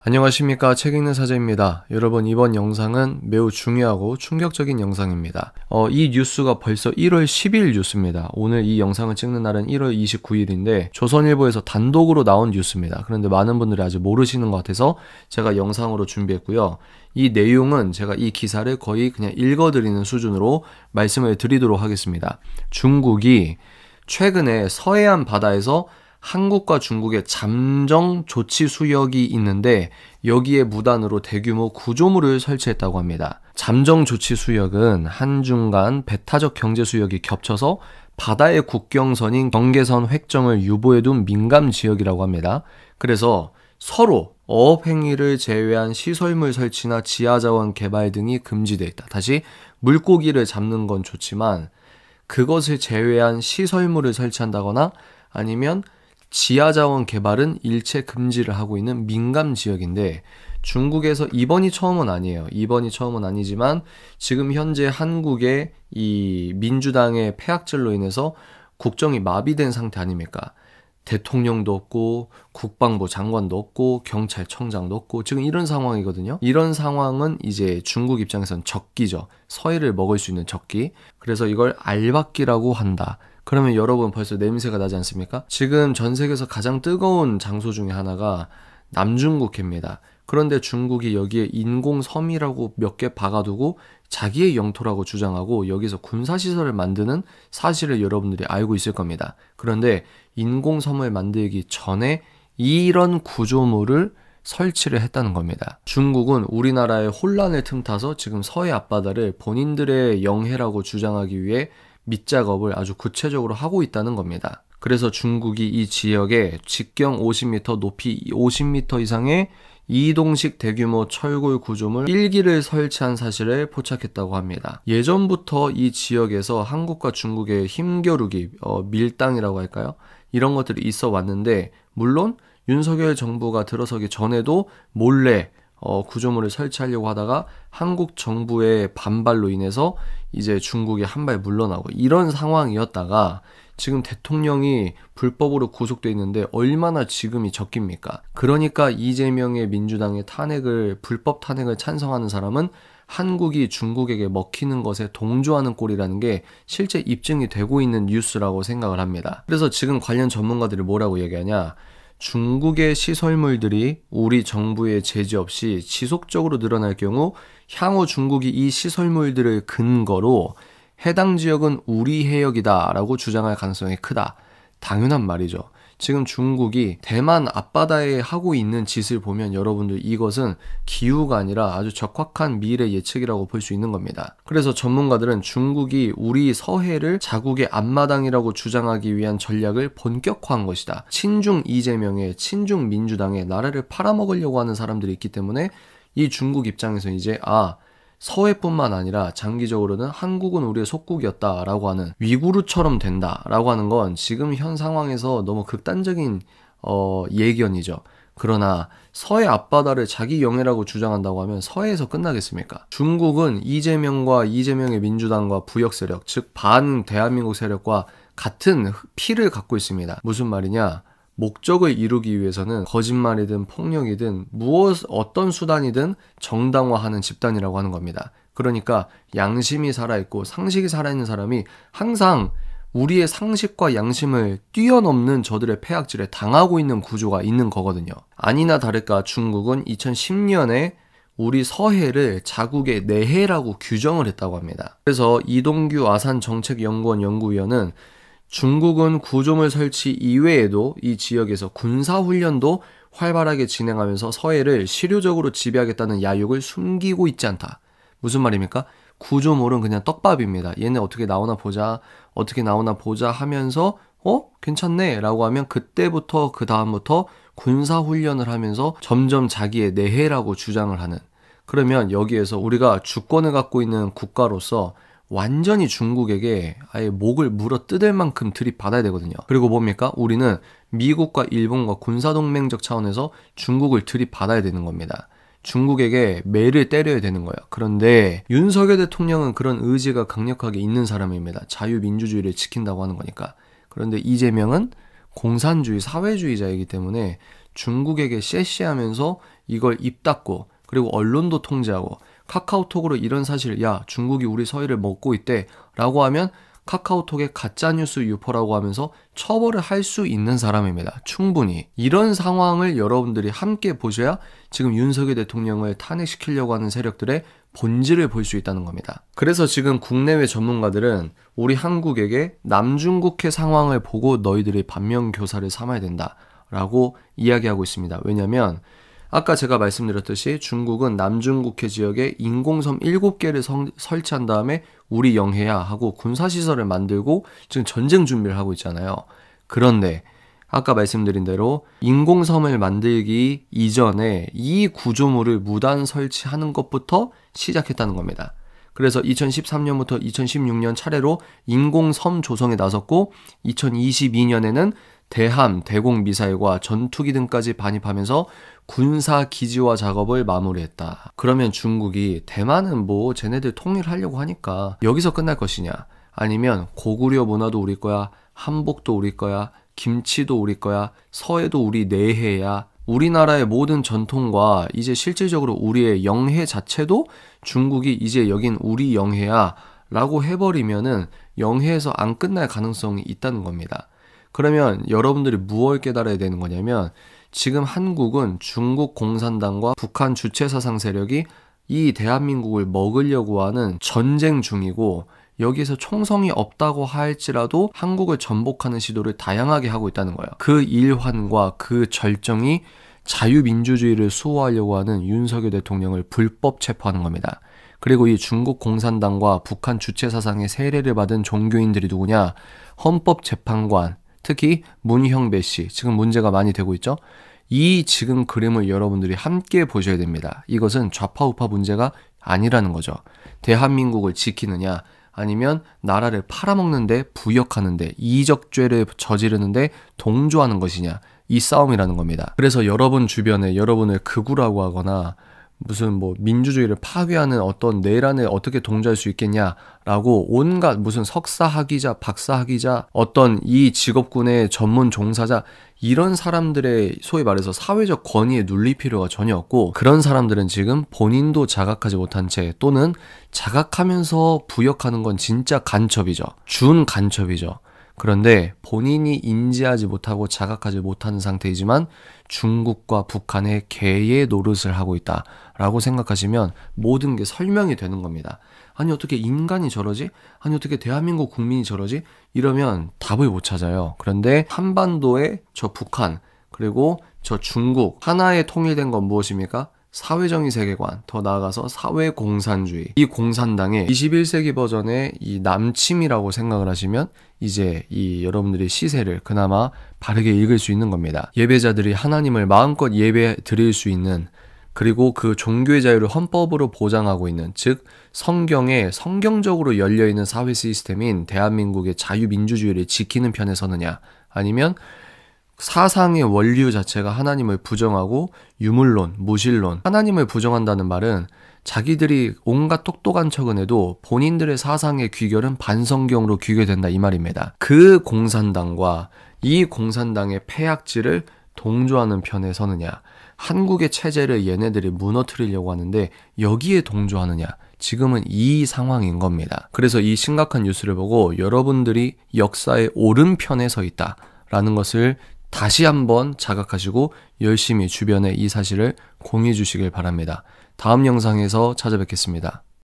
안녕하십니까. 책 읽는 사제입니다. 여러분, 이번 영상은 매우 중요하고 충격적인 영상입니다. 이 뉴스가 벌써 1월 10일 뉴스입니다. 오늘 이 영상을 찍는 날은 1월 29일인데 조선일보에서 단독으로 나온 뉴스입니다. 그런데 많은 분들이 아직 모르시는 것 같아서 제가 영상으로 준비했고요. 이 내용은 제가 이 기사를 거의 그냥 읽어드리는 수준으로 말씀을 드리도록 하겠습니다. 중국이 최근에 서해안 바다에서 한국과 중국의 잠정 조치 수역이 있는데 여기에 무단으로 대규모 구조물을 설치했다고 합니다. 잠정 조치 수역은 한중 간 배타적 경제 수역이 겹쳐서 바다의 국경선인 경계선 획정을 유보해둔 민감 지역이라고 합니다. 그래서 서로 어업 행위를 제외한 시설물 설치나 지하자원 개발 등이 금지되어 있다. 다시, 물고기를 잡는 건 좋지만 그것을 제외한 시설물을 설치한다거나 아니면 지하자원 개발은 일체 금지를 하고 있는 민감 지역인데, 중국에서 이번이 처음은 아니에요. 이번이 처음은 아니지만 지금 현재 한국의 이 민주당의 패악질로 인해서 국정이 마비된 상태 아닙니까? 대통령도 없고 국방부 장관도 없고 경찰청장도 없고 지금 이런 상황이거든요. 이런 상황은 이제 중국 입장에선 적기죠. 서해를 먹을 수 있는 적기. 그래서 이걸 알박기라고 한다. 그러면 여러분 벌써 냄새가 나지 않습니까? 지금 전 세계에서 가장 뜨거운 장소 중에 하나가 남중국해입니다. 그런데 중국이 여기에 인공섬이라고 몇 개 박아두고 자기의 영토라고 주장하고 여기서 군사시설을 만드는 사실을 여러분들이 알고 있을 겁니다. 그런데 인공섬을 만들기 전에 이런 구조물을 설치를 했다는 겁니다. 중국은 우리나라의 혼란을 틈타서 지금 서해 앞바다를 본인들의 영해라고 주장하기 위해 밑작업을 아주 구체적으로 하고 있다는 겁니다. 그래서 중국이 이 지역에 직경 50m, 높이 50m 이상의 이동식 대규모 철골 구조물 1기를 설치한 사실을 포착했다고 합니다. 예전부터 이 지역에서 한국과 중국의 힘겨루기, 밀당이라고 할까요? 이런 것들이 있어 왔는데, 물론 윤석열 정부가 들어서기 전에도 몰래 구조물을 설치하려고 하다가 한국 정부의 반발로 인해서 이제 중국이 한 발 물러나고 이런 상황이었다가 지금 대통령이 불법으로 구속돼 있는데 얼마나 지금이 적깁니까? 그러니까 이재명의 민주당의 불법 탄핵을 찬성하는 사람은 한국이 중국에게 먹히는 것에 동조하는 꼴이라는 게 실제 입증이 되고 있는 뉴스라고 생각을 합니다. 그래서 지금 관련 전문가들이 뭐라고 얘기하냐? 중국의 시설물들이 우리 정부의 제재 없이 지속적으로 늘어날 경우 향후 중국이 이 시설물들을 근거로 해당 지역은 우리 해역이다 라고 주장할 가능성이 크다. 당연한 말이죠. 지금 중국이 대만 앞바다에 하고 있는 짓을 보면 여러분들 이것은 기우가 아니라 아주 적확한 미래 예측이라고 볼 수 있는 겁니다. 그래서 전문가들은 중국이 우리 서해를 자국의 앞마당이라고 주장하기 위한 전략을 본격화한 것이다. 친중 이재명의 친중 민주당의 나라를 팔아먹으려고 하는 사람들이 있기 때문에 이 중국 입장에서 이제 서해뿐만 아니라 장기적으로는 한국은 우리의 속국이었다라고 하는, 위구르처럼 된다라고 하는 건 지금 현 상황에서 너무 극단적인 예견이죠. 그러나 서해 앞바다를 자기 영해라고 주장한다고 하면 서해에서 끝나겠습니까? 중국은 이재명과 이재명의 민주당과 부역 세력, 즉 반 대한민국 세력과 같은 피를 갖고 있습니다. 무슨 말이냐? 목적을 이루기 위해서는 거짓말이든 폭력이든 어떤 수단이든 정당화하는 집단이라고 하는 겁니다. 그러니까 양심이 살아있고 상식이 살아있는 사람이 항상 우리의 상식과 양심을 뛰어넘는 저들의 폐악질에 당하고 있는 구조가 있는 거거든요. 아니나 다를까 중국은 2010년에 우리 서해를 자국의 내해라고 규정을 했다고 합니다. 그래서 이동규 아산정책연구원 연구위원은 중국은 구조물 설치 이외에도 이 지역에서 군사훈련도 활발하게 진행하면서 서해를 실효적으로 지배하겠다는 야욕을 숨기고 있지 않다. 무슨 말입니까? 구조물은 그냥 떡밥입니다. 얘네 어떻게 나오나 보자 하면서 괜찮네 라고 하면 그때부터 그 다음부터 군사훈련을 하면서 점점 자기의 내해라고 주장을 하는, 그러면 여기에서 우리가 주권을 갖고 있는 국가로서 완전히 중국에게 아예 목을 물어 뜯을 만큼 들이받아야 되거든요. 그리고 뭡니까? 우리는 미국과 일본과 군사동맹적 차원에서 중국을 들이받아야 되는 겁니다. 중국에게 매를 때려야 되는 거예요. 그런데 윤석열 대통령은 그런 의지가 강력하게 있는 사람입니다. 자유민주주의를 지킨다고 하는 거니까. 그런데 이재명은 공산주의, 사회주의자이기 때문에 중국에게 쎄쎄하면서 이걸 입 닫고 그리고 언론도 통제하고 카카오톡으로 이런 사실, 야, 중국이 우리 서해를 먹고 있대 라고 하면 카카오톡에 가짜뉴스 유포라고 하면서 처벌을 할 수 있는 사람입니다. 충분히. 이런 상황을 여러분들이 함께 보셔야 지금 윤석열 대통령을 탄핵시키려고 하는 세력들의 본질을 볼 수 있다는 겁니다. 그래서 지금 국내외 전문가들은 우리 한국에게 남중국해 상황을 보고 너희들이 반면교사를 삼아야 된다라고 이야기하고 있습니다. 왜냐하면 아까 제가 말씀드렸듯이 중국은 남중국해 지역에 인공섬 7개를 설치한 다음에 우리 영해야 하고 군사시설을 만들고 지금 전쟁 준비를 하고 있잖아요. 그런데 아까 말씀드린 대로 인공섬을 만들기 이전에 이 구조물을 무단 설치하는 것부터 시작했다는 겁니다. 그래서 2013년부터 2016년 차례로 인공섬 조성에 나섰고 2022년에는 대함, 대공미사일과 전투기 등까지 반입하면서 군사기지화 작업을 마무리했다. 그러면 중국이 대만은 뭐 쟤네들 통일하려고 하니까 여기서 끝날 것이냐? 아니면 고구려 문화도 우리 거야, 한복도 우리 거야, 김치도 우리 거야, 서해도 우리 내해야. 우리나라의 모든 전통과 이제 실질적으로 우리의 영해 자체도 중국이 이제 여긴 우리 영해야 라고 해버리면은 영해에서 안 끝날 가능성이 있다는 겁니다. 그러면 여러분들이 무엇을 깨달아야 되는 거냐면 지금 한국은 중국 공산당과 북한 주체사상 세력이 이 대한민국을 먹으려고 하는 전쟁 중이고 여기서 총성이 없다고 할지라도 한국을 전복하는 시도를 다양하게 하고 있다는 거예요. 그 일환과 그 절정이 자유민주주의를 수호하려고 하는 윤석열 대통령을 불법 체포하는 겁니다. 그리고 이 중국 공산당과 북한 주체사상의 세례를 받은 종교인들이 누구냐? 헌법재판관, 특히 문형배 씨, 지금 문제가 많이 되고 있죠. 이 지금 그림을 여러분들이 함께 보셔야 됩니다. 이것은 좌파우파 문제가 아니라는 거죠. 대한민국을 지키느냐 아니면 나라를 팔아먹는데 부역하는데 이적죄를 저지르는데 동조하는 것이냐, 이 싸움이라는 겁니다. 그래서 여러분 주변에 여러분을 극우라고 하거나 무슨 뭐 민주주의를 파괴하는 어떤 내란에 어떻게 동조할 수 있겠냐라고 온갖 무슨 석사학위자, 박사학위자, 어떤 이 직업군의 전문 종사자, 이런 사람들의 소위 말해서 사회적 권위에 눌릴 필요가 전혀 없고, 그런 사람들은 지금 본인도 자각하지 못한 채 또는 자각하면서 부역하는 건 진짜 간첩이죠. 준 간첩이죠. 그런데 본인이 인지하지 못하고 자각하지 못하는 상태이지만 중국과 북한의 개의 노릇을 하고 있다라고 생각하시면 모든 게 설명이 되는 겁니다. 아니 어떻게 인간이 저러지? 아니 어떻게 대한민국 국민이 저러지? 이러면 답을 못 찾아요. 그런데 한반도의 저 북한 그리고 저 중국 하나의 통일된 건 무엇입니까? 사회정의 세계관, 더 나아가서 사회공산주의. 이 공산당의 21세기 버전의 이 남침이라고 생각을 하시면 이제 이 여러분들의 시세를 그나마 바르게 읽을 수 있는 겁니다. 예배자들이 하나님을 마음껏 예배 드릴 수 있는, 그리고 그 종교의 자유를 헌법으로 보장하고 있는, 즉 성경에 성경적으로 열려있는 사회 시스템인 대한민국의 자유민주주의를 지키는 편에 서느냐, 아니면 사상의 원류 자체가 하나님을 부정하고 유물론, 무신론, 하나님을 부정한다는 말은 자기들이 온갖 똑똑한 척은 해도 본인들의 사상의 귀결은 반성경으로 귀결된다 이 말입니다. 그 공산당과 이 공산당의 폐악질을 동조하는 편에 서느냐, 한국의 체제를 얘네들이 무너뜨리려고 하는데 여기에 동조하느냐, 지금은 이 상황인 겁니다. 그래서 이 심각한 뉴스를 보고 여러분들이 역사의 오른편에 서 있다라는 것을 다시 한번 자각하시고 열심히 주변에 이 사실을 공유해 주시길 바랍니다. 다음 영상에서 찾아뵙겠습니다.